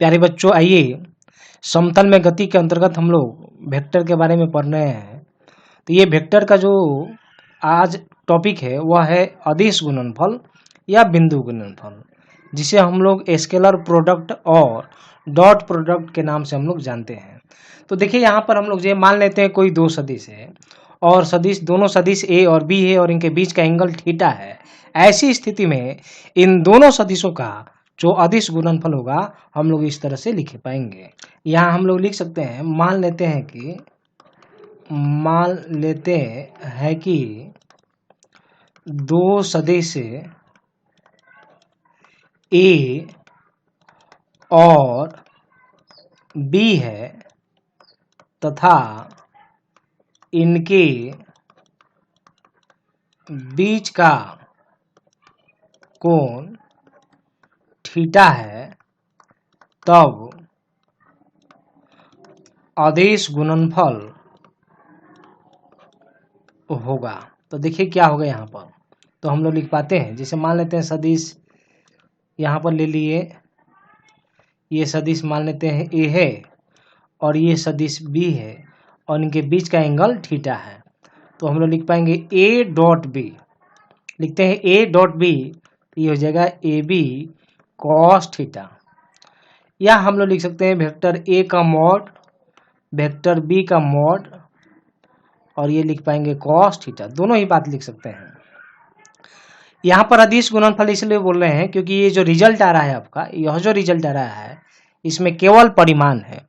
प्यारे बच्चों, आइए समतल में गति के अंतर्गत हम लोग वेक्टर के बारे में पढ़ रहे हैं। तो ये वेक्टर का जो आज टॉपिक है वह है अदिश गुणनफल या बिंदु गुणनफल, जिसे हम लोग स्केलर प्रोडक्ट और डॉट प्रोडक्ट के नाम से हम लोग जानते हैं। तो देखिए यहाँ पर हम लोग ये मान लेते हैं कोई दो सदिश है और सदिश दोनों सदिश ए और बी है और इनके बीच का एंगल थीटा है। ऐसी स्थिति में इन दोनों सदिशों का जो अदिश गुणनफल होगा हम लोग इस तरह से लिख पाएंगे। यहाँ हम लोग लिख सकते हैं, मान लेते हैं कि दो सदिश ए और बी है तथा इनके बीच का कोण थीटा है, तब अदिश गुणनफल होगा। तो देखिए क्या होगा यहाँ पर, तो हम लोग लिख पाते हैं। जैसे मान लेते हैं सदिश यहाँ पर ले लिए, ये सदिश मान लेते हैं ए है और ये सदिश बी है और इनके बीच का एंगल थीटा है। तो हम लोग लिख पाएंगे ए डॉट बी, लिखते हैं ए डॉट बी, ये हो जाएगा ए बी कॉस थीटा। या हम लोग लिख सकते हैं वेक्टर ए का मॉड वेक्टर बी का मॉड और ये लिख पाएंगे कॉस थीटा। दोनों ही बात लिख सकते हैं। यहाँ पर अदिश गुणनफल इसलिए बोल रहे हैं क्योंकि ये जो रिजल्ट आ रहा है आपका, यह जो रिजल्ट आ रहा है इसमें केवल परिमाण है,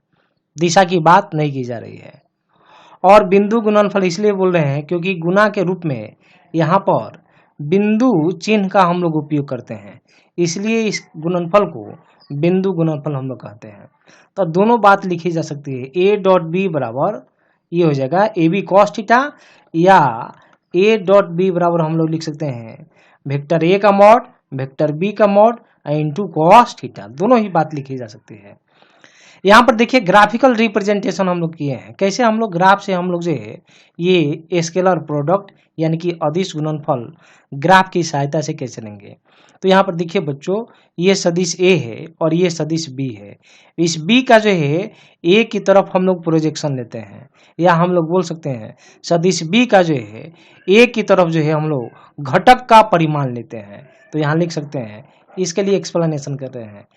दिशा की बात नहीं की जा रही है। और बिंदु गुणनफल इसलिए बोल रहे हैं क्योंकि गुणा के रूप में यहाँ पर बिंदु चिन्ह का हम लोग उपयोग करते हैं, इसलिए इस गुणनफल को बिंदु गुणनफल हम लोग कहते हैं। तो दोनों बात लिखी जा सकती है। ए डॉट बी बराबर ये हो जाएगा ए बी कॉस थीटा, या ए डॉट बी बराबर हम लोग लिख सकते हैं वेक्टर ए का मॉड वेक्टर बी का मॉड इंटू कॉस थीटा। दोनों ही बात लिखी जा सकती है। यहाँ पर देखिए ग्राफिकल रिप्रेजेंटेशन हम लोग किए हैं। कैसे हम लोग ग्राफ से हम लोग जो है ये स्केलर प्रोडक्ट यानी कि अदिश गुणनफल ग्राफ की सहायता से कैसे लेंगे। तो यहाँ पर देखिए बच्चों, ये सदिश ए है और ये सदिश बी है। इस बी का जो है ए की तरफ हम लोग प्रोजेक्शन लेते हैं, या हम लोग बोल सकते हैं सदिश बी का जो है ए की तरफ जो है हम लोग घटक का परिमाण लेते हैं। तो यहाँ लिख सकते हैं, इसके लिए एक्सप्लेनेशन कर रहे हैं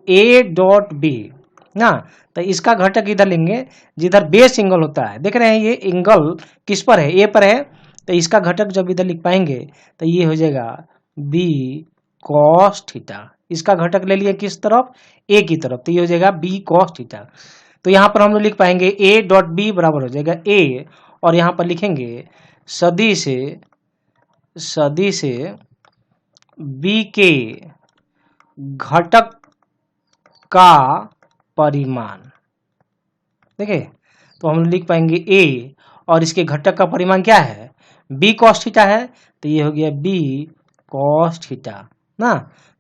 ए डॉट बी ना, तो इसका घटक इधर लेंगे जिधर बेस एंगल होता है। देख रहे हैं ये एंगल किस पर है, ए पर है, तो इसका घटक जब इधर लिख पाएंगे तो ये हो जाएगा बी कॉस थीटा। इसका घटक ले लिए किस तरफ, ए की तरफ, तो ये हो जाएगा बी कॉस थीटा। तो यहाँ पर हम लोग लिख पाएंगे ए डॉट बी बराबर हो जाएगा ए, और यहाँ पर लिखेंगे सदिश बी के घटक का परिमाण। देखिए, तो हम लिख पाएंगे ए और इसके घटक का परिमाण क्या है, बी कॉस थीटा है, तो ये हो गया बी कॉस थीटा ना।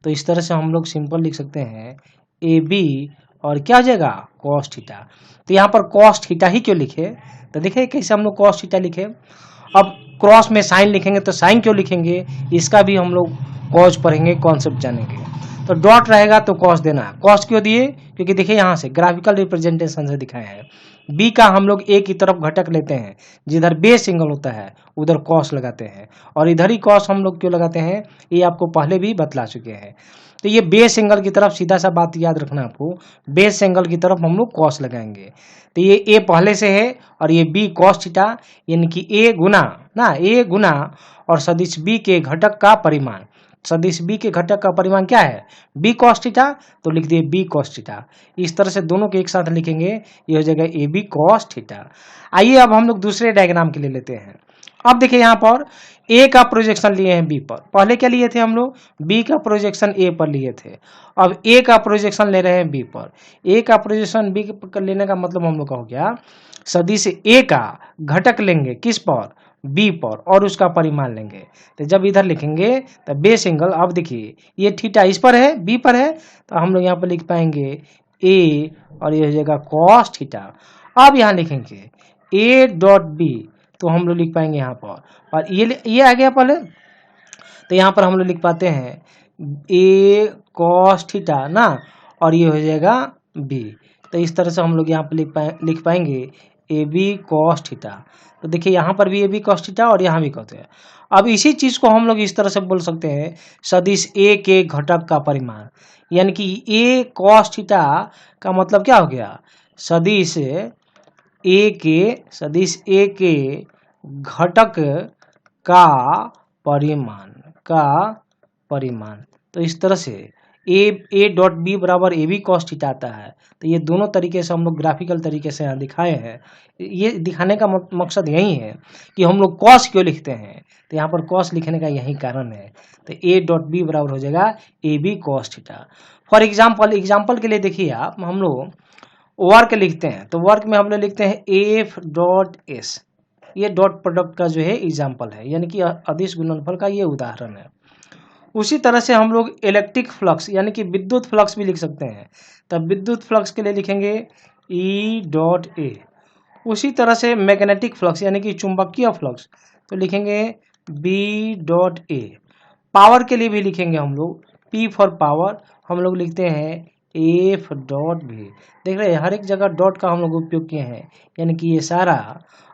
तो इस तरह से हम लोग सिंपल लिख सकते हैं ए बी और क्या हो जाएगा कॉस थीटा। तो यहाँ पर कॉस थीटा ही क्यों लिखे, तो देखिए कैसे हम लोग कॉस थीटा लिखे। अब क्रॉस में साइन लिखेंगे तो साइन क्यों लिखेंगे, इसका भी हम लोग कॉस पढ़ेंगे, कॉन्सेप्ट जानेंगे। तो डॉट रहेगा तो कॉस देना, कॉस क्यों दिए, क्योंकि देखिए यहाँ से ग्राफिकल रिप्रेजेंटेशन से दिखाया है बी का हम लोग ए की तरफ घटक लेते हैं, जिधर बेस एंगल होता है उधर कॉस लगाते हैं, और इधर ही कॉस हम लोग क्यों लगाते हैं ये आपको पहले भी बतला चुके हैं। तो ये बेस एंगल की तरफ, सीधा सा बात याद रखना आपको, बेस एंगल की तरफ हम लोग कॉस लगाएंगे। तो ये ए पहले से है और ये बी कॉस थीटा, यानी कि ए गुना और सदिश बी के घटक का परिमाण। सदिश बी के घटक का परिमाण क्या है, बी कॉस थीटा, तो लिख दिए बी कॉस थीटा। इस तरह से दोनों के एक साथ लिखेंगे, ये हो जाएगा ए बी कॉस थीटा। आइए अब हम लोग दूसरे डायग्राम के लिए लेते हैं। अब देखिए यहाँ पर ए का प्रोजेक्शन लिए हैं बी पर, पहले क्या लिए थे हम लोग, बी का प्रोजेक्शन ए पर लिए थे, अब ए का प्रोजेक्शन ले रहे हैं बी पर। ए का प्रोजेक्शन बी पर लेने का मतलब हम लोग का हो गया सदिश ए का घटक लेंगे किस पर, बी पर, और उसका परिमाण लेंगे। तो जब इधर लिखेंगे तो बेस एंगल, अब देखिए ये थीटा इस पर है बी पर है, तो हम लोग यहाँ पर लिख पाएंगे ए और ये हो जाएगा कॉस थीटा। अब यहाँ लिखेंगे ए डॉट बी, तो हम लोग लिख पाएंगे यहाँ पर, और ये आ गया पहले, तो यहाँ पर हम लोग लिख पाते हैं ए कॉस थीटा ना, और ये हो जाएगा बी। तो इस तरह से हम लोग यहाँ पर लिख पाएंगे ए बी कॉस थीटा। तो देखिए यहाँ पर भी ए बी कॉस थीटा और यहाँ भी कॉस थीटा। अब इसी चीज को हम लोग इस तरह से बोल सकते हैं सदिश ए के घटक का परिमाण, यानी कि ए कॉस थीटा का मतलब क्या हो गया, सदिश ए के घटक का परिमाण। तो इस तरह से ए डॉट बी बराबर ए बी कॉस थीटा आता है। तो ये दोनों तरीके से हम लोग ग्राफिकल तरीके से यहाँ दिखाए हैं। ये दिखाने का मकसद यही है कि हम लोग कॉस क्यों लिखते हैं, तो यहाँ पर कॉस लिखने का यही कारण है। तो ए डॉट बी बराबर हो जाएगा A B cos theta. For example के लिए देखिए आप, हम लोग वर्क लिखते हैं तो वर्क में हम लोग लिखते हैं एफ डॉट एस। ये डॉट प्रोडक्ट का जो है एग्जाम्पल है, यानी कि अदिश गुणनफल का ये उदाहरण है। उसी तरह से हम लोग इलेक्ट्रिक फ्लक्स यानी कि विद्युत फ्लक्स भी लिख सकते हैं। तब विद्युत फ्लक्स के लिए लिखेंगे ई डॉट ए। उसी तरह से मैग्नेटिक फ्लक्स यानी कि चुंबकीय फ्लक्स तो लिखेंगे बी डॉट ए। पावर के लिए भी लिखेंगे हम लोग पी फॉर पावर, हम लोग लिखते हैं एफ डॉट भी। देख रहे हैं हर एक जगह डॉट का हम लोग उपयोग किए हैं, यानी कि ये सारा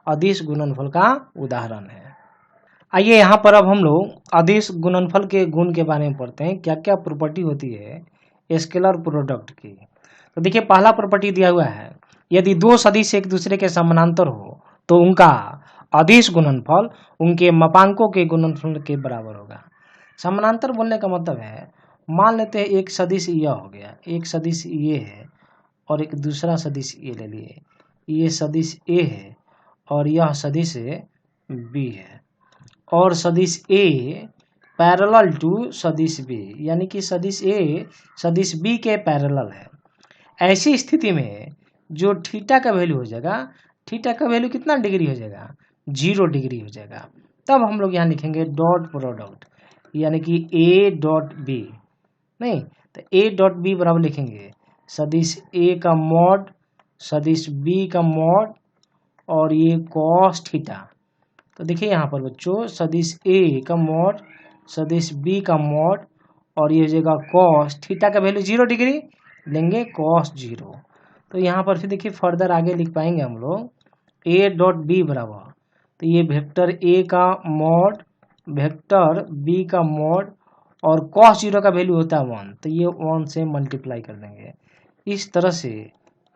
अदिश गुणनफल का उदाहरण है। आइए यहाँ पर अब हम लोग अदिश गुणनफल के गुण के बारे में पढ़ते हैं, क्या क्या प्रॉपर्टी होती है स्केलर प्रोडक्ट की। तो देखिए पहला प्रॉपर्टी दिया हुआ है, यदि दो सदिश एक दूसरे के समानांतर हो तो उनका अदिश गुणनफल उनके मापांकों के गुणनफल के बराबर होगा। समानांतर बोलने का मतलब है, मान लेते हैं एक सदिश यह हो गया, एक सदिश ये है और एक दूसरा सदिश ये ले लिए, ये सदिश ए है और यह सदिश बी है, और सदिश ए पैरेलल टू सदिश बी, यानी कि सदिश ए सदिश बी के पैरेलल है। ऐसी स्थिति में जो थीटा का वैल्यू हो जाएगा, थीटा का वैल्यू कितना डिग्री हो जाएगा, 0 डिग्री हो जाएगा। तब हम लोग यहाँ लिखेंगे डॉट प्रोडक्ट, यानी कि ए डॉट बी, नहीं तो ए डॉट बी बराबर लिखेंगे सदिश ए का मॉड सदिश बी का मॉड और ये कॉस थीटा। तो देखिए यहाँ पर बच्चों सदिश ए का मॉड सदिश बी का मॉड और ये हो जाएगा कॉस थीटा का वैल्यू 0 डिग्री लेंगे कॉस 0। तो यहाँ पर फिर देखिए फर्दर आगे लिख पाएंगे हम लोग ए डॉट बी बराबर, तो ये वेक्टर ए का मॉड वेक्टर बी का मॉड और cos 0 का वैल्यू होता है 1, तो ये 1 से मल्टीप्लाई कर देंगे। इस तरह से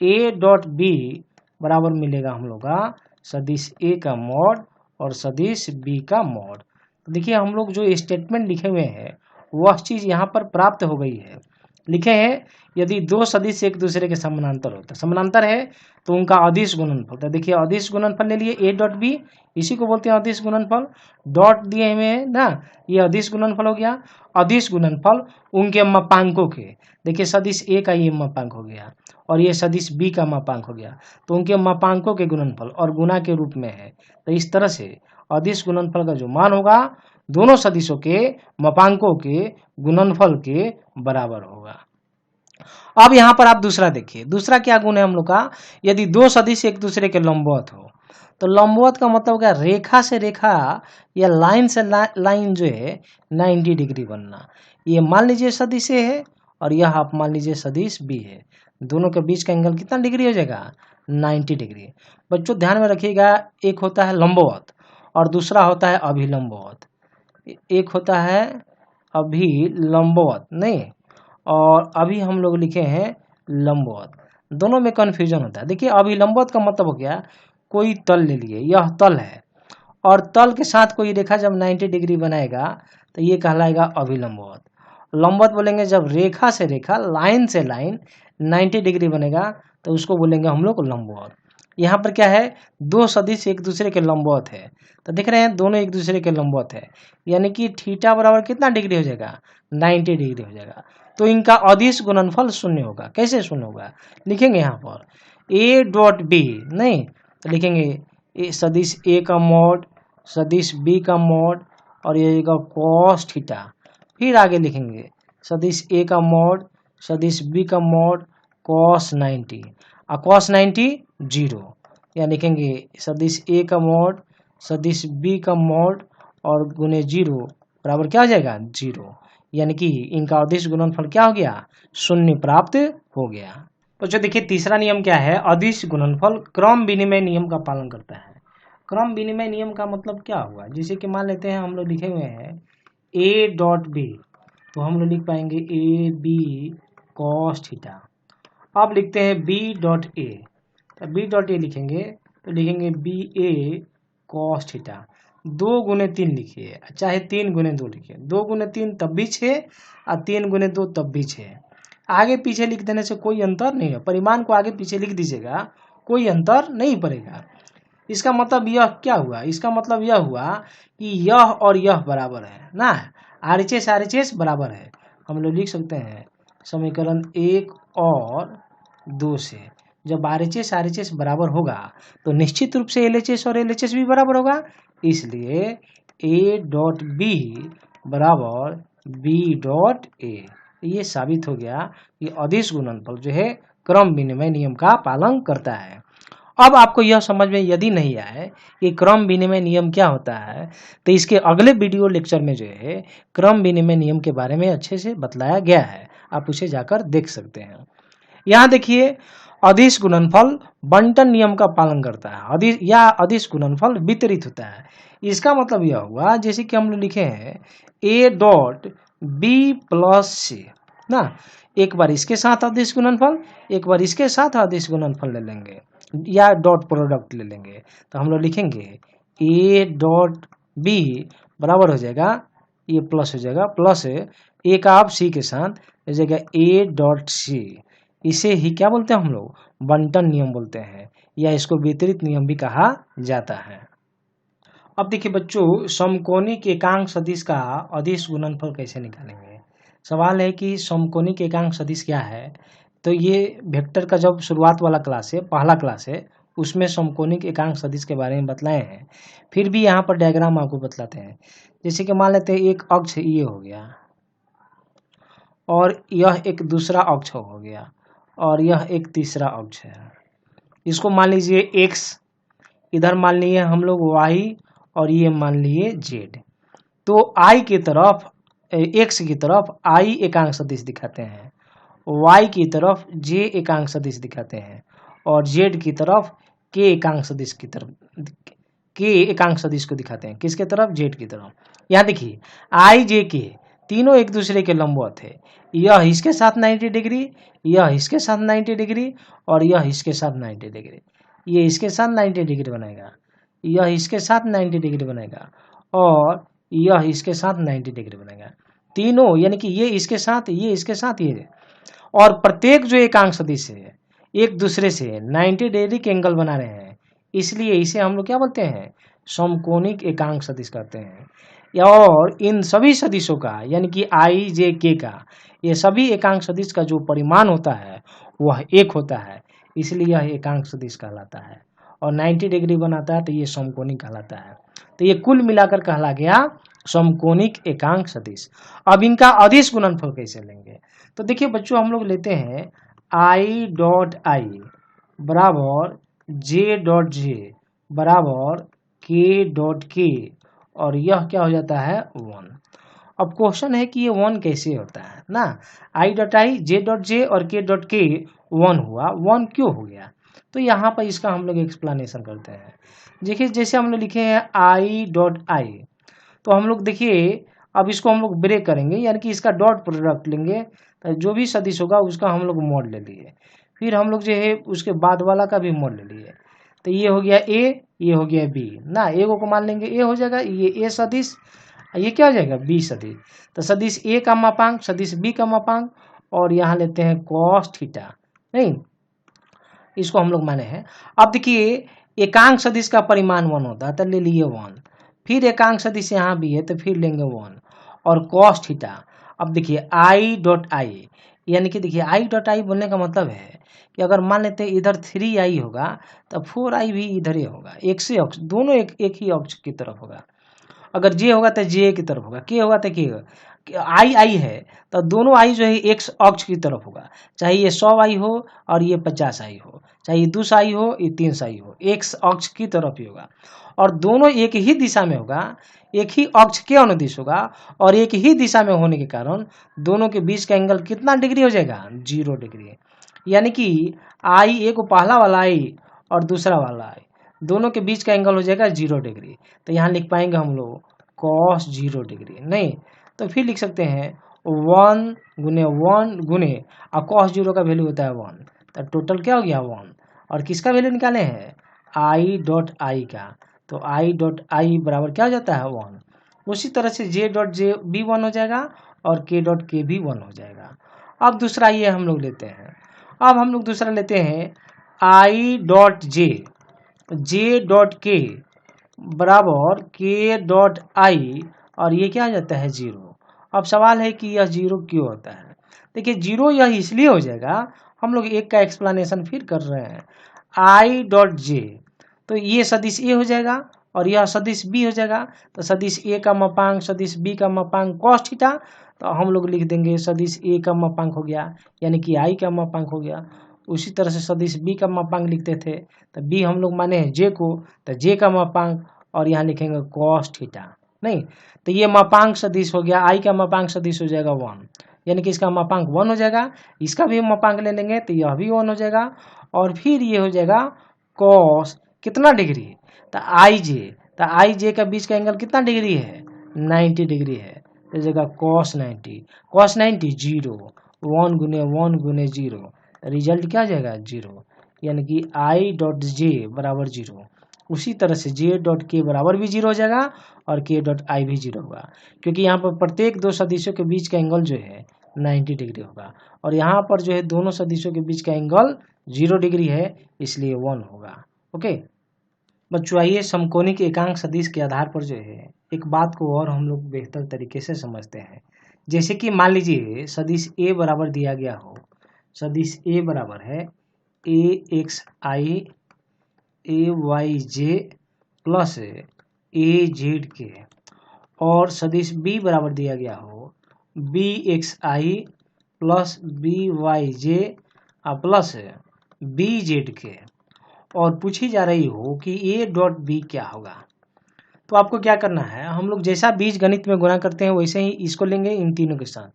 a डॉट बी बराबर मिलेगा हम लोग का सदिश a का मॉड और सदिश b का मॉड। तो देखिए हम लोग जो स्टेटमेंट लिखे हुए हैं वह चीज़ यहाँ पर प्राप्त हो गई है। लिखे हैं यदि दो सदिश एक दूसरे के समानांतर होते समानांतर है तो उनका अदिश गुणनफल। तो देखिए अदिश गुणनफल ले लिए ए डॉट बी, इसी को बोलते हैं अदिश गुणनफल। डॉट दिए हुए हैं ना, ये अदिश गुणनफल हो गया। अदिश गुणनफल उनके मापांकों के, देखिए सदिश ए का ये मापांक हो गया और ये सदिश बी का मापांक हो गया, तो उनके मापांकों के गुणनफल और गुणा के रूप में है। तो इस तरह से अदिश गुणनफल का जो मान होगा दोनों सदिशों के मापांकों के गुणनफल के बराबर होगा। अब यहाँ पर आप दूसरा देखिए, दूसरा क्या गुण है हम लोग का, यदि दो सदिश एक दूसरे के लंबवत हो। तो लंबवत का मतलब क्या, रेखा से रेखा या लाइन से लाइन जो है 90 डिग्री बनना। ये मान लीजिए सदिश ए है और यह आप मान लीजिए सदिश बी है, दोनों के बीच का एंगल कितना डिग्री हो जाएगा, 90 डिग्री। बच्चों ध्यान में रखिएगा, एक होता है लंबवत और दूसरा होता है अभिलंबवत। एक होता है अभिलंबवत नहीं, और अभी हम लोग लिखे हैं लंबवत, दोनों में कन्फ्यूजन होता है। देखिए अभिलंबवत का मतलब हो गया कोई तल ले लिए, यह तल है और तल के साथ कोई रेखा जब 90 डिग्री बनाएगा तो ये कहलाएगा अभिलंबवत। लंबवत बोलेंगे जब रेखा से रेखा लाइन से लाइन 90 डिग्री बनेगा तो उसको बोलेंगे हम लोग लंबवत। यहाँ पर क्या है, दो सदिश एक दूसरे के लंबवत है, तो देख रहे हैं दोनों एक दूसरे के लंबवत है, यानी कि थीटा बराबर कितना डिग्री हो जाएगा, 90 डिग्री हो जाएगा। तो इनका अदिश गुणनफल 0 होगा। कैसे 0 होगा, लिखेंगे यहाँ पर a डॉट बी, नहीं तो लिखेंगे सदिश a का मॉड सदिश b का मॉड और ये कॉस थीटा। फिर आगे लिखेंगे सदिश a का मॉड सदिश b का मॉड कॉस 90 और कॉस 90 0, या लिखेंगे सदिश a का मॉड सदिश b का मॉड और गुने 0 बराबर क्या हो जाएगा 0, यानी कि इनका अदिश गुणनफल क्या हो गया, 0 प्राप्त हो गया। तो देखिए तीसरा नियम क्या है, अदिश गुणनफल क्रम विनिमय नियम का पालन करता है। क्रम विनिमय नियम का मतलब क्या हुआ, जैसे कि मान लेते हैं हम लोग लिखे हुए हैं a डॉट बी, तो हम लोग लिख पाएंगे ए बी कॉस थीटा। अब लिखते हैं b डॉट ए, तो b डॉट ए लिखेंगे तो लिखेंगे बी ए कॉस थीटा। 2 गुने 3 लिखिए, चाहे 3 गुने 2 लिखिए, 2 गुने 3 तब भी 6 और 3 गुने 2 तब भी 6। आगे पीछे लिख देने से कोई अंतर नहीं है, परिमाण को आगे पीछे लिख दीजिएगा, कोई अंतर नहीं पड़ेगा। इसका मतलब यह क्या हुआ, इसका मतलब यह हुआ कि यह और यह बराबर है ना, RHS बराबर है। हम लोग लिख सकते हैं समीकरण 1 और 2 से, जब RHS बराबर होगा तो निश्चित रूप से LHS और LHS भी बराबर होगा, इसलिए A डॉट बी बराबर B डॉट ए। ये साबित हो गया कि अदिश गुणनफल जो है क्रम विनिमय नियम का पालन करता है। अब आपको यह समझ में यदि नहीं आए कि क्रम विनिमय नियम क्या होता है, तो इसके अगले वीडियो लेक्चर में जो है क्रम विनिमय नियम के बारे में अच्छे से बतलाया गया है, आप उसे जाकर देख सकते हैं। यहाँ देखिए अदिश गुणनफल बंटन नियम का पालन करता है, अदिश गुणनफल वितरित होता है। इसका मतलब यह हुआ जैसे कि हम लोग लिखे हैं a डॉट बी प्लस सी ना, एक बार इसके साथ अदिश गुणनफल, एक बार इसके साथ अदिश गुणनफल ले लेंगे या डॉट प्रोडक्ट ले लेंगे, तो हम लोग लिखेंगे a डॉट बी बराबर हो जाएगा, ये प्लस हो जाएगा, प्लस a का आप c के साथ हो जाएगा a डॉट सी। इसे ही क्या बोलते हैं हम लोग, बंटन नियम बोलते हैं, या इसको वितरित नियम भी कहा जाता है। अब देखिए बच्चों, समकोणिक एकांक सदिश का अदिश गुणनफल कैसे निकालेंगे। सवाल है कि समकोणिक एकांक सदिश क्या है, तो ये वेक्टर का जब शुरुआत वाला क्लास है, पहला क्लास है, उसमें समकोणिक एकांक सदिश के बारे में बतलाए हैं। फिर भी यहाँ पर डायग्राम आपको बतलाते हैं। जैसे कि मान लेते हैं एक अक्ष ये हो गया और यह एक दूसरा अक्ष हो गया और यह एक तीसरा अक्ष है। इसको मान लीजिए x, इधर मान लिए हम लोग y और ये मान लिए z। तो i की तरफ x की तरफ i एकांक सदिश दिखाते हैं, y की तरफ j एकांक सदिश दिखाते हैं और z की तरफ k एकांक सदिश की तरफ k एकांक सदिश को दिखाते हैं। किसके तरफ, z की तरफ। यहाँ देखिए i j k तीनों एक दूसरे के लंबवत है, यह इसके साथ 90 डिग्री, यह इसके साथ 90 डिग्री और यह इसके साथ 90 डिग्री। ये इसके साथ 90 डिग्री बनाएगा, यह इसके साथ 90 डिग्री बनाएगा और यह इसके साथ 90 डिग्री बनाएगा। तीनों यानी कि ये इसके साथ, ये इसके साथ, ये, और प्रत्येक जो एकांक सदिश है एक दूसरे से 90 डिग्री के एंगल बना रहे हैं, इसलिए इसे हम लोग क्या बोलते हैं, समकोणिक एकांक सदिश कहते हैं। और इन सभी सदिशों का यानी कि i j k का, ये सभी एकांक सदिश का जो परिमाण होता है वह एक होता है, इसलिए यह एकांक सदिश कहलाता है। और 90 डिग्री बनाता है तो ये समकोणिक कहलाता है। तो ये कुल मिलाकर कहला गया समकोणिक एकांक सदिश। अब इनका अदिश गुणनफल कैसे लेंगे, तो देखिए बच्चों हम लोग लेते हैं i डॉट i बराबर j डॉट j बराबर k डॉट k और यह क्या हो जाता है 1। अब क्वेश्चन है कि ये 1 कैसे होता है ना, i dot i j dot j और k डॉट k 1 हुआ, 1 क्यों हो गया, तो यहाँ पर इसका हम लोग एक्सप्लेनेशन करते हैं। देखिए जैसे हम लोग लिखे हैं i डॉट i, तो हम लोग देखिए अब इसको हम लोग ब्रेक करेंगे, यानी कि इसका डॉट प्रोडक्ट लेंगे, तो जो भी सदिश होगा उसका हम लोग मोड ले लिए, फिर हम लोग जो है उसके बाद वाला का भी मोड ले लिए, तो ये हो गया a, ये हो गया b ना, a को मान लेंगे a हो जाएगा, ये a सदिश, ये क्या हो जाएगा b सदिश। तो सदिश a का मापांक, सदिश b का मापांक, और यहाँ लेते हैं cos थीटा, नहीं इसको हम लोग माने हैं। अब देखिए एकांक सदिश का परिमाण 1 होता है तो ले लिए 1, फिर एकांक सदिश यहाँ भी है तो फिर लेंगे 1 और cos थीटा। अब देखिए i डॉट i, यानी कि देखिए i डॉट i बोलने का मतलब है कि अगर मान लेते हैं इधर 3i होगा तो 4i भी इधर ही होगा, एक से अक्ष, दोनों एक ही अक्ष की तरफ होगा। अगर j होगा तो j की तरफ होगा, k होगा तो k होगा, i है तो दोनों i जो है एक अक्ष की तरफ होगा, चाहे ये 100i हो और ये 50i हो, चाहे ये 200i हो, ये 300i हो, एक अक्ष की तरफ ही होगा। और दोनों एक ही दिशा में होगा, एक ही अक्ष के अनुदिश होगा और एक ही दिशा में होने के कारण दोनों के बीच का एंगल कितना डिग्री हो जाएगा? 0 डिग्री। यानी कि आई, एक पहला वाला आई और दूसरा वाला आई, दोनों के बीच का एंगल हो जाएगा 0 डिग्री। तो यहाँ लिख पाएंगे हम लोग cos 0 डिग्री, नहीं तो फिर लिख सकते हैं 1 गुने 1 गुने, और cos 0 का वैल्यू होता है 1, तो टोटल क्या हो गया 1। और किसका वैल्यू निकाले हैं? आई डॉट आई का, तो आई डॉट आई बराबर क्या हो जाता है 1। उसी तरह से जे डॉट जे भी 1 हो जाएगा और के डॉट के भी 1 हो जाएगा। अब दूसरा ये हम लोग लेते हैं, अब हम लोग दूसरा लेते हैं I dot J, J dot के बराबर के डॉट आई, और ये क्या आ जाता है 0। अब सवाल है कि यह 0 क्यों होता है? देखिए 0 यह इसलिए हो जाएगा, हम लोग एक का एक्सप्लेनेशन फिर कर रहे हैं। आई डॉट जे, तो ये सदिश ए हो जाएगा और यह सदिश बी हो जाएगा, तो सदिश ए का मापांक सदिश बी का मापांक cos थीटा, तो हम लोग लिख देंगे सदिश ए का मापांक हो गया यानी कि आई का मापांक हो गया। उसी तरह से सदिश बी का मापांक लिखते थे, तो बी हम लोग माने हैं जे को, तो जे का मापांक और यहाँ लिखेंगे cos थीटा, नहीं तो ये मापांक सदिश हो गया, आई का मापांक सदिश हो जाएगा 1, यानी कि इसका मापांक 1 हो जाएगा, इसका भी मापांक ले लेंगे तो यह भी 1 हो जाएगा, और फिर ये हो जाएगा cos कितना डिग्री? तो आई जे, तो आई जे का बीच का एंगल कितना डिग्री है? 90 डिग्री है, तो जगह cos 90, cos 90 0, 1 गुने 0, रिजल्ट क्या आ जाएगा 0, यानी कि आई डॉट जे बराबर 0। उसी तरह से जे डॉट के बराबर भी 0 हो जाएगा और के डॉट आई भी 0 होगा, क्योंकि यहाँ पर प्रत्येक दो सदिशों के बीच का एंगल जो है 90 डिग्री होगा, और यहाँ पर जो है दोनों सदिशों के बीच का एंगल 0 डिग्री है, इसलिए 1 होगा। ओके बच्चों, आइए समकोणिक एकांक सदिश के आधार पर जो है एक बात को और हम लोग बेहतर तरीके से समझते हैं। जैसे कि मान लीजिए सदिश ए बराबर दिया गया हो, सदिश ए बराबर है ए एक्स आई ए वाई जे प्लस ए जेड के, और सदिश बी बराबर दिया गया हो बी एक्स आई प्लस बी वाई जे प्लस बी जेड के, और पूछी जा रही हो कि ए डॉट बी क्या होगा। तो आपको क्या करना है, हम लोग जैसा बीज गणित में गुणा करते हैं वैसे ही इसको लेंगे इन तीनों के साथ,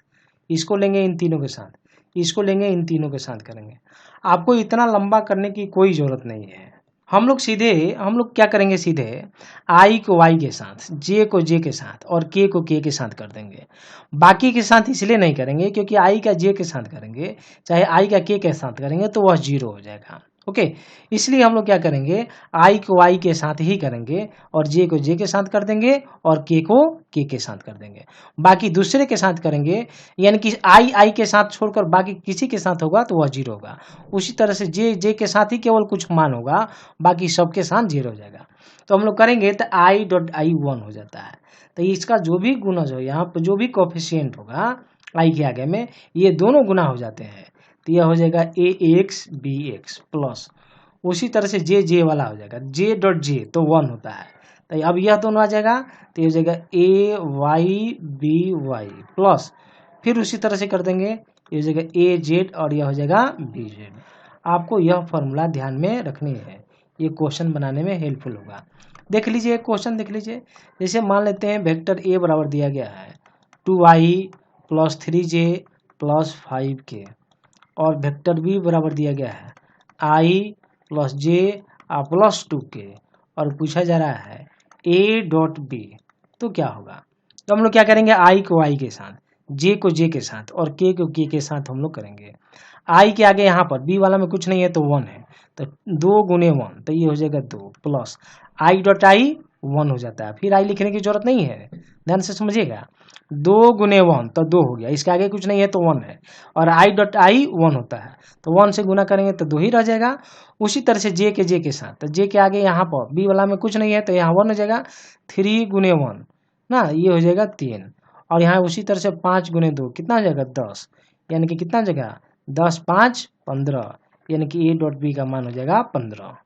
इसको लेंगे इन तीनों के साथ, इसको लेंगे इन तीनों के साथ करेंगे। आपको इतना लंबा करने की कोई ज़रूरत नहीं है। हम लोग क्या करेंगे, सीधे आई को वाई के साथ, जे को जे के साथ और के को के साथ कर देंगे। बाकी के साथ इसलिए नहीं करेंगे क्योंकि आई का जे के साथ करेंगे चाहे आई का के साथ करेंगे तो वह 0 हो जाएगा। ओके, इसलिए हम लोग क्या करेंगे, आई को वाई के साथ ही करेंगे और जे को जे के साथ कर देंगे और के को के साथ कर देंगे। बाकी दूसरे के साथ करेंगे, यानी कि आई के साथ छोड़कर बाकी किसी के साथ होगा तो वह 0 होगा। उसी तरह से जे के साथ ही केवल कुछ मान होगा, बाकी सबके साथ 0 हो जाएगा। तो हम लोग करेंगे तो आई डॉट आई 1 हो जाता है। तो इसका जो भी गुणज हो, यहाँ पर जो भी कोफिशिएंट होगा आई के आगे में, ये दोनों गुना हो जाते हैं, तो यह हो जाएगा ए एक्स बी एक्स प्लस, उसी तरह से जे वाला हो जाएगा जे डॉट जे तो 1 होता है, तो अब यह दोनों आ जाएगा तो ये हो जाएगा ए वाई बी वाई प्लस, फिर उसी तरह से कर देंगे, ये हो जाएगा ए जेड और यह हो जाएगा बी जेड। आपको यह फॉर्मूला ध्यान में रखनी है, ये क्वेश्चन बनाने में हेल्पफुल होगा। देख लीजिए क्वेश्चन देख लीजिए, जैसे मान लेते हैं वेक्टर ए बराबर दिया गया है 2i plus 3j plus 5k, और वेक्टर बी बराबर दिया गया है आई प्लस जे प्लस 2k, और पूछा जा रहा है ए डॉट बी, तो क्या होगा। तो हम लोग क्या करेंगे, आई को आई के साथ, जे को जे के साथ और के को के साथ हम लोग करेंगे। आई के आगे यहाँ पर बी वाला में कुछ नहीं है तो 1 है, तो 2 गुने 1 तो ये हो जाएगा 2 प्लस आई डॉट आई 1 हो जाता है, फिर आई लिखने की जरूरत नहीं है, ध्यान से समझिएगा। 2 गुने 1 तो 2 हो गया, इसके आगे कुछ नहीं है तो 1 है, और आई डॉट आई 1 होता है तो 1 से गुना करेंगे तो 2 ही रह जाएगा। उसी तरह से जे के साथ, तो जे के आगे यहाँ पर बी वाला में कुछ नहीं है तो यहाँ 1 हो जाएगा, 3 गुने 1 ना ये हो जाएगा 3, और यहाँ उसी तरह से 5 गुने 2 कितना हो जाएगा 10, यानी कि कितना जगह 10 5 15, यानी कि ए डॉट बी का मान हो जाएगा 15।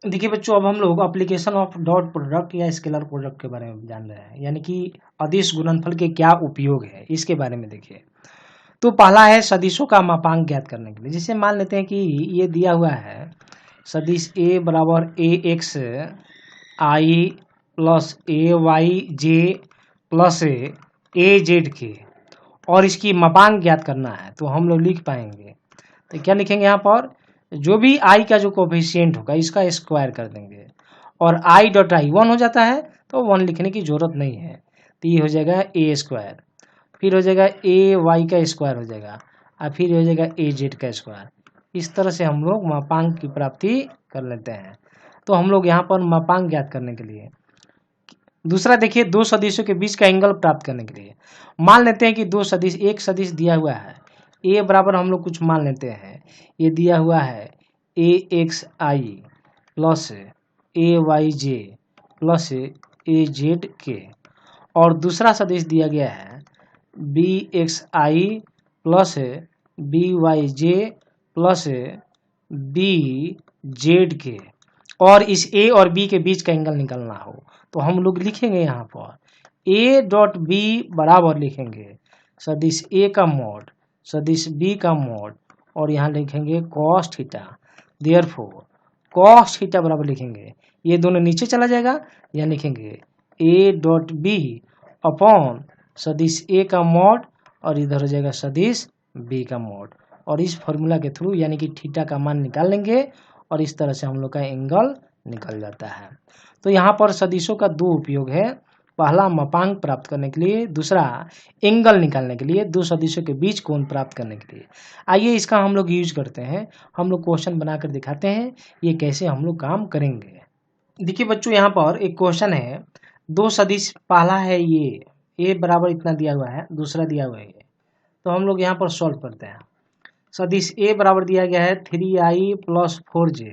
देखिए बच्चों, अब हम लोग एप्लीकेशन ऑफ डॉट प्रोडक्ट या स्केलर प्रोडक्ट के बारे में जान रहे हैं, यानी कि अदिश गुणनफल के क्या उपयोग है इसके बारे में देखिए। तो पहला है सदिशों का मापांक ज्ञात करने के लिए। जैसे मान लेते हैं कि ये दिया हुआ है सदिश ए बराबर ए एक्स आई प्लस ए वाई जे प्लस ए जेड के, और इसकी मापांक ज्ञात करना है। तो हम लोग लिख पाएंगे, तो क्या लिखेंगे यहाँ पर, जो भी आई का जो कोफिशिएंट होगा इसका स्क्वायर कर देंगे, और आई डॉट आई 1 हो जाता है तो 1 लिखने की जरूरत नहीं है। तो ये हो जाएगा ए स्क्वायर, फिर हो जाएगा ए वाई का स्क्वायर हो जाएगा, और फिर हो जाएगा ए जेड का स्क्वायर। इस तरह से हम लोग मापांक की प्राप्ति कर लेते हैं। तो हम लोग यहाँ पर मापांक ज्ञात करने के लिए, दूसरा देखिए, दो सदिशों के बीच का एंगल प्राप्त करने के लिए मान लेते हैं कि दो सदिश, एक सदिश दिया हुआ है ए बराबर, हम लोग कुछ मान लेते हैं, ये दिया हुआ है ए एक्स आई प्लस ए वाई जे प्लस ए जेड के, और दूसरा सदिश दिया गया है बी एक्स आई प्लस बी वाई जे प्लस बी जेड के, और इस ए और बी के बीच का एंगल निकालना हो। तो हम लोग लिखेंगे यहाँ पर ए डॉट बी बराबर लिखेंगे सदिश ए का मॉड सदिश बी का मॉड, और यहाँ लिखेंगे cos theta. Therefore cos theta बराबर लिखेंगे, ये दोनों नीचे चला जाएगा, यहाँ लिखेंगे ए डॉट बी अपॉन सदिश ए का मॉड, और इधर हो जाएगा सदिश बी का मॉड, और इस फॉर्मूला के थ्रू यानी कि थीटा का मान निकाल लेंगे, और इस तरह से हम लोग का एंगल निकल जाता है। तो यहाँ पर सदिशों का दो उपयोग है, पहला मापांक प्राप्त करने के लिए, दूसरा एंगल निकालने के लिए, दो सदिशों के बीच कोण प्राप्त करने के लिए। आइए इसका हम लोग यूज करते हैं, हम लोग क्वेश्चन बनाकर दिखाते हैं ये कैसे हम लोग काम करेंगे। देखिए बच्चों, यहाँ पर एक क्वेश्चन है, दो सदिश, पहला है ये ए बराबर इतना दिया हुआ है, दूसरा दिया हुआ है ये, तो हम लोग यहाँ पर सॉल्व करते हैं। सदिश ए बराबर दिया गया है 3i प्लस 4j,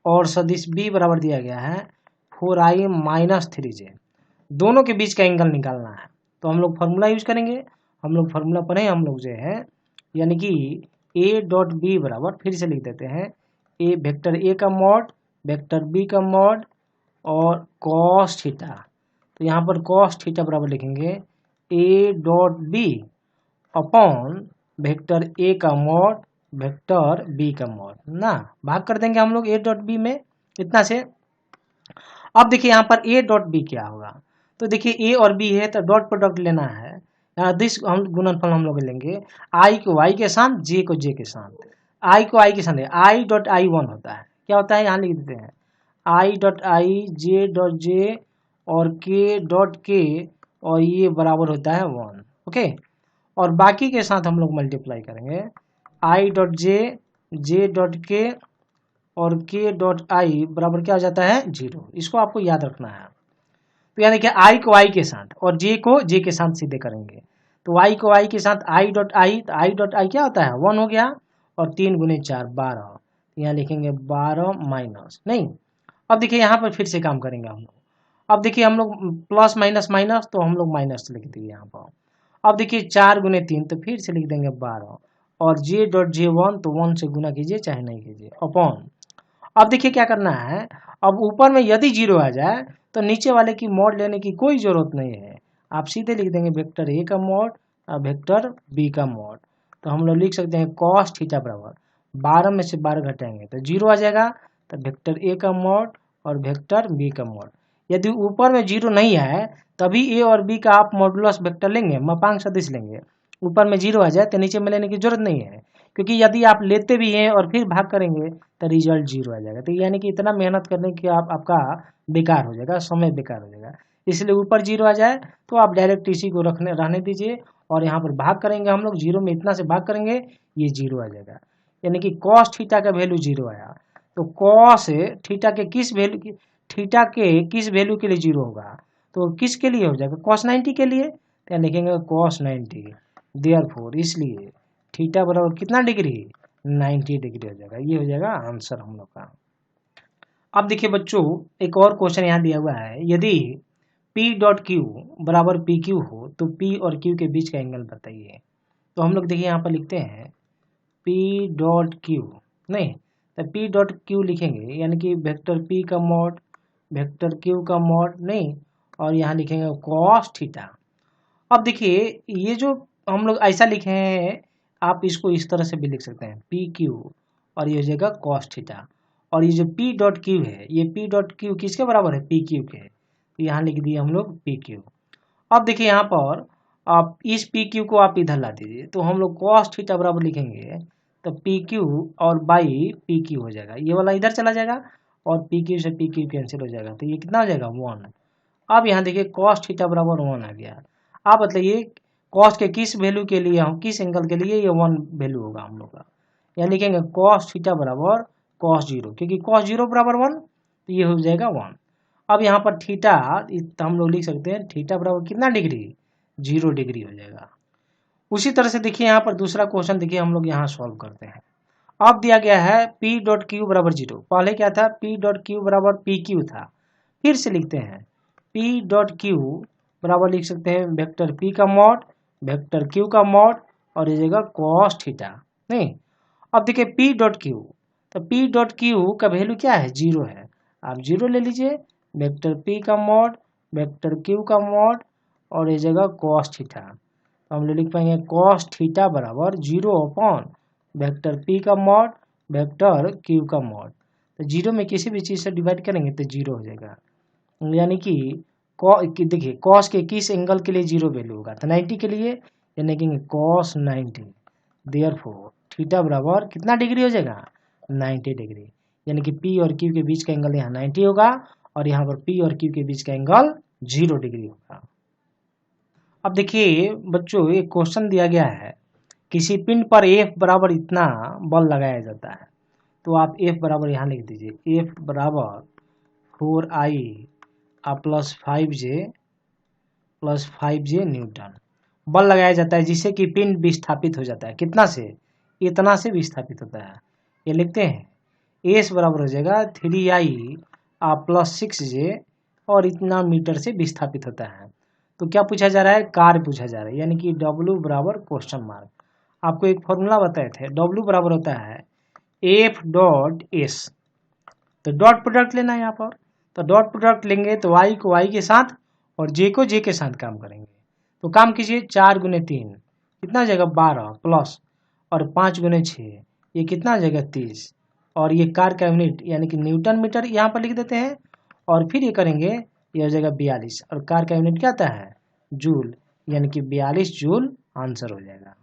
और सदिश बी बराबर दिया गया है 4i माइनस 3j, दोनों के बीच का एंगल निकालना है। तो हम लोग फार्मूला यूज करेंगे, हम लोग फार्मूला पढ़े हम लोग जो है, यानी कि ए डॉट बी बराबर, फिर से लिख देते हैं, ए वेक्टर ए का मॉड वेक्टर बी का मॉड और कॉस थीटा। तो यहाँ पर कॉस थीटा बराबर लिखेंगे A dot B upon vector A का मॉड वेक्टर बी का मॉड ना, भाग कर देंगे हम लोग ए डॉट बी में इतना से। अब देखिए यहाँ पर ए डॉट बी क्या होगा, तो देखिए ए और बी है तो डॉट प्रोडक्ट लेना है, दिस हम गुणनफल हम लोग लेंगे आई को वाई के साथ, जे को जे के साथ, आई को आई के साथ, आई डॉट आई 1 होता है, क्या होता है यहाँ लिख देते हैं I dot I J dot J और के डॉट के, और ये बराबर होता है 1, ओके। और बाकी के साथ हम लोग मल्टीप्लाई करेंगे I dot J J dot के और के डॉट आई बराबर क्या हो जाता है 0, इसको आपको याद रखना है। तो यानी कि आई को आई के साथ और जे को जे के साथ सीधे करेंगे, तो वाई को वाई के साथ आई डॉट आई, तो आई डॉट आई क्या होता है 1 हो गया, और 3 गुने 4 12, यहाँ लिखेंगे 12 माइनस नहीं। अब देखिए यहाँ पर फिर से काम करेंगे हम लोग, अब देखिए हम लोग प्लस माइनस माइनस, तो हम लोग माइनस लिख दिए यहाँ पर। अब देखिए 4 गुने 3, तो फिर से लिख देंगे 12, और जे डॉट जे 1, तो 1 से गुना कीजिए चाहे नहीं कीजिए अपॉन। अब देखिए क्या करना है, अब ऊपर में यदि 0 आ जाए तो नीचे वाले की मॉड लेने की कोई जरूरत नहीं है, आप सीधे लिख देंगे वेक्टर ए का मॉड और वेक्टर बी का मॉड। तो हम लोग लिख सकते हैं कॉस थीटा बराबर 12 में से 12 घटाएंगे तो 0 आ जाएगा, तो वेक्टर ए का मॉड और वेक्टर बी का मॉड। यदि ऊपर में 0 नहीं आए तभी ए और बी का आप मॉडुलस वेक्टर लेंगे, मापांक सदिश लेंगे। ऊपर में 0 आ जाए तो नीचे में लेने की जरूरत नहीं है, क्योंकि यदि आप लेते भी हैं और फिर भाग करेंगे तो रिजल्ट 0 आ जाएगा। तो यानी कि इतना मेहनत करने की आपका बेकार हो जाएगा, समय बेकार हो जाएगा। इसलिए ऊपर 0 आ जाए तो आप डायरेक्ट इसी को रहने दीजिए, और यहाँ पर भाग करेंगे हम लोग, 0 में इतना से भाग करेंगे ये 0 आ जाएगा। यानी कि कॉस थीटा का वैल्यू 0 आया, तो कॉस थीटा के किस वैल्यू थीटा के किस वैल्यू के लिए 0 होगा, तो किसके लिए हो जाएगा कॉस 90 के लिए, तो लिखेंगे कॉस 90। देयरफॉर इसलिए थीटा बराबर कितना डिग्री 90 डिग्री हो जाएगा, ये हो जाएगा आंसर हम लोग का। अब देखिए बच्चों, एक और क्वेश्चन यहाँ दिया हुआ है, यदि P डॉट क्यू बराबर पी क्यू हो तो P और Q के बीच का एंगल बताइए। तो हम लोग देखिए यहाँ पर लिखते हैं P डॉट क्यू नहीं, तो P डॉट क्यू लिखेंगे यानी कि वेक्टर P का मॉड वेक्टर Q का मॉड नहीं, और यहाँ लिखेंगे कॉस थीटा। अब देखिए ये जो हम लोग ऐसा लिखे हैं, आप इसको इस तरह से भी लिख सकते हैं पी क्यू और ये हो जाएगा कॉस थीटा, और ये जो पी डॉट क्यू है, ये पी डॉट क्यू किसके बराबर है, पी क्यू के। तो यहाँ लिख दिए हम लोग पी क्यू। अब देखिए यहाँ पर आप इस पी क्यू को आप इधर ला दीजिए, तो हम लोग कॉस थीटा बराबर लिखेंगे, तो पी क्यू और बाई पी क्यू हो जाएगा, ये वाला इधर चला जाएगा और पी क्यू से पी क्यू कैंसिल हो जाएगा, तो ये कितना हो जाएगा 1। अब यहाँ देखिए कॉस थीटा बराबर 1 आ गया। आप बताइए कॉस के किस वैल्यू के लिए, हम किस एंगल के लिए ये 1 वैल्यू होगा हम लोग का। यहाँ लिखेंगे कॉस थीटा बराबर कॉस 0, क्योंकि कॉस 0 बराबर 1, तो ये हो जाएगा 1। अब यहाँ पर थीटा हम लोग लिख सकते हैं थीटा बराबर कितना डिग्री, 0 डिग्री हो जाएगा। उसी तरह से देखिए यहाँ पर दूसरा क्वेश्चन देखिए हम लोग यहाँ सॉल्व करते हैं। अब दिया गया है P डॉट क्यू बराबर 0, पहले क्या था P डॉट क्यू बराबर पी क्यू था, फिर से लिखते हैं P डॉट क्यू बराबर लिख सकते हैं वेक्टर P का मॉड वेक्टर Q का मॉड और ये जगह कॉस थीटा, नहीं। अब देखिए P डॉट क्यू, तो P डॉट क्यू का वैल्यू क्या है, 0 है, आप 0 ले लीजिए, वेक्टर P का मॉड वेक्टर Q का मॉड और ये जगह कॉस थीटा, तो हम लोग लिख पाएंगे कॉस थीटा बराबर 0 अपॉन वेक्टर P का मॉड वेक्टर Q का मॉड। तो 0 में किसी भी चीज़ से डिवाइड करेंगे तो 0 हो जाएगा, यानी कि देखिए कॉस के किस एंगल के लिए 0 वैल्यू होगा, तो 90 के लिए, यानी कि कॉस 90, देयरफॉर थीटा बराबर कितना डिग्री हो जाएगा, 90 डिग्री, यानी कि P और Q के बीच का एंगल यहाँ 90 होगा और यहाँ पर P और Q के बीच का एंगल 0 डिग्री होगा। अब देखिए बच्चों एक क्वेश्चन दिया गया है, किसी पिंड पर F बराबर इतना बल लगाया जाता है, तो आप F बराबर यहाँ लिख दीजिए, F बराबर 4I प्लस 5J न्यूटन बल लगाया जाता है, जिससे कि पिंड विस्थापित हो जाता है, कितना से, इतना से विस्थापित होता है। ये लिखते हैं S बराबर हो जाएगा 3I प्लस 6J और इतना मीटर से विस्थापित होता है। तो क्या पूछा जा रहा है, कार्य पूछा जा रहा है, यानी कि W बराबर क्वेश्चन मार्क। आपको एक फॉर्मूला बताए थे, W बराबर होता है F डॉट S, तो डॉट प्रोडक्ट लेना है यहाँ पर, तो डॉट प्रोडक्ट लेंगे तो y को y के साथ और j को j के साथ काम करेंगे, तो काम कीजिए 4 गुने 3 कितना हो जाएगा 12 प्लस और 5 गुने 6 ये कितना हो जाएगा 30 और ये कार्य का यूनिट यानी कि न्यूटन मीटर यहाँ पर लिख देते हैं और फिर ये करेंगे, ये हो जाएगा 42 और कार्य का यूनिट क्या आता है, जूल, यानी कि 42 जूल आंसर हो जाएगा।